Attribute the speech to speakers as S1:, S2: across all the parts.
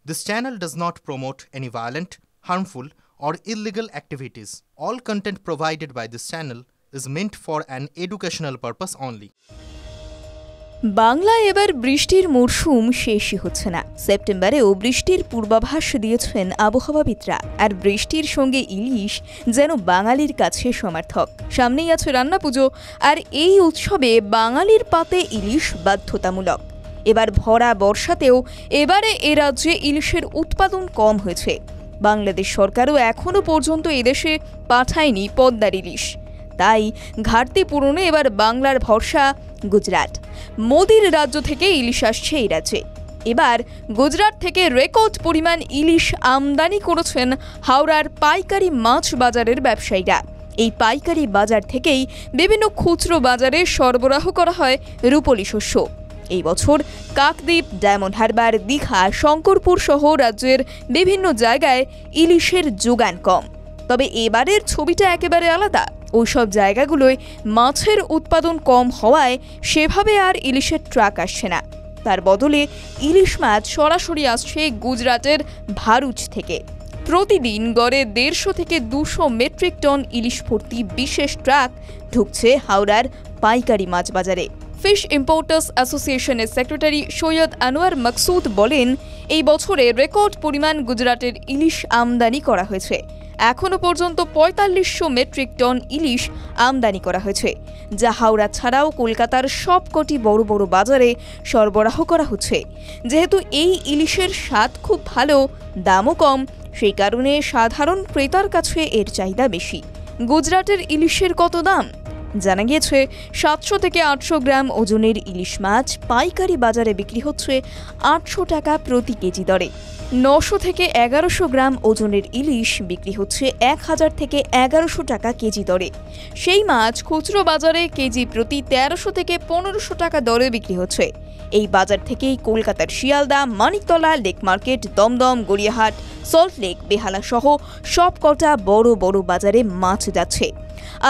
S1: This channel does not promote any violent, harmful, or illegal activities. All content provided by this channel is meant for an educational purpose only.
S2: বাংলায় এবার বৃষ্টির মরশুম শেষই হচ্ছে না। সেপ্টেম্বরেও বৃষ্টির পূর্বাভাস দিয়েছেন আবহাওয়াবিদরা। আর বৃষ্টির সঙ্গে ইলিশ যেন বাঙালির কাছে সমার্থক। সামনেই আছে রান্না পুজো, আর এই উৎসবে বাঙালির পাতে ইলিশ বাধ্যতামূলক। এবার ভরা বর্ষাতেও এবারে এ রাজ্যে ইলিশের উৎপাদন কম হয়েছে। বাংলাদেশ সরকারও এখনও পর্যন্ত এদেশে পাঠায়নি পদ্মার ইলিশ। তাই ঘাটতি পূরণে এবার বাংলার ভরসা গুজরাট। মোদির রাজ্য থেকে ইলিশ আসছে এই রাজ্যে। এবার গুজরাট থেকে রেকর্ড পরিমাণ ইলিশ আমদানি করেছেন হাওড়ার পাইকারি মাছ বাজারের ব্যবসায়ীরা। এই পাইকারি বাজার থেকেই বিভিন্ন খুচরো বাজারে সরবরাহ করা হয় রূপলি শস্য। এই বছর কাকদ্বীপ, ডায়মন্ড হারবার, দীঘা, শঙ্করপুর সহ রাজ্যের বিভিন্ন জায়গায় ইলিশের যোগান কম। তবে এবারের ছবিটা একেবারে আলাদা। ওইসব জায়গাগুলোয় মাছের উৎপাদন কম হওয়ায় সেভাবে আর ইলিশের ট্রাক আসছে না। তার বদলে ইলিশ মাছ সরাসরি আসছে গুজরাটের ভারুচ থেকে। প্রতিদিন গড়ে 150 থেকে 200 মেট্রিক টন ইলিশ ভর্তি বিশেষ ট্রাক ঢুকছে হাওড়ার পাইকারি মাছ বাজারে। ফিশ ইম্পোর্টার্স অ্যাসোসিয়েশনের সেক্রেটারি সৈয়দ আনোয়ার মাকসুদ বলেন, এই বছরে রেকর্ড পরিমাণ গুজরাটের ইলিশ আমদানি করা হয়েছে। এখনও পর্যন্ত 4500 মেট্রিক টন ইলিশ আমদানি করা হয়েছে, যা হাওড়া ছাড়াও কলকাতার সবকটি বড় বড় বাজারে সরবরাহ করা হচ্ছে। যেহেতু এই ইলিশের স্বাদ খুব ভালো, দামও কম, সেই কারণে সাধারণ ক্রেতার কাছে এর চাহিদা বেশি। গুজরাটের ইলিশের কত দাম? জানা গিয়েছে 700 থেকে 800 গ্রাম ওজনের ইলিশ মাছ পাইকারি বাজারে বিক্রি হচ্ছে 800 টাকা প্রতি কেজি দরে। 900 থেকে 1100 গ্রাম ওজনের ইলিশ বিক্রি হচ্ছে 1000 থেকে 1100 টাকা কেজি দরে। সেই মাছ খুচরো বাজারে কেজি প্রতি 1300 থেকে 1500 টাকা দরে বিক্রি হচ্ছে। এই বাজার থেকেই কলকাতার শিয়ালদা, মানিকতলা, লেক মার্কেট, দমদম, গড়িয়াহাট, সল্টলেক, বেহালা সহ সবকটা বড় বড় বাজারে মাছ যাচ্ছে।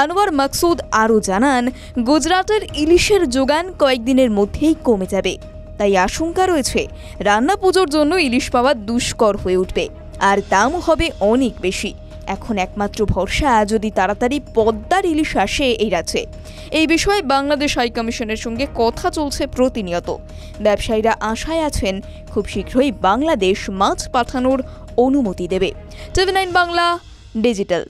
S2: আনোয়ার মাকসুদ আরও জানান, গুজরাটের ইলিশের যোগান কয়েকদিনের মধ্যেই কমে যাবে। তাই আশঙ্কা রয়েছে রান্না পুজোর জন্য ইলিশ পাওয়া দুষ্কর হয়ে উঠবে, আর দামও হবে অনেক বেশি। এখন একমাত্র ভরসা যদি তাড়াতাড়ি পদ্মার ইলিশ আসে এই রাজ্যে। এই বিষয়ে বাংলাদেশ হাইকমিশনের সঙ্গে কথা চলছে প্রতিনিয়ত। ব্যবসায়ীরা আশায় আছেন খুব শীঘ্রই বাংলাদেশ মাছ পাঠানোর অনুমতি দেবে। TV9 Bangla digital.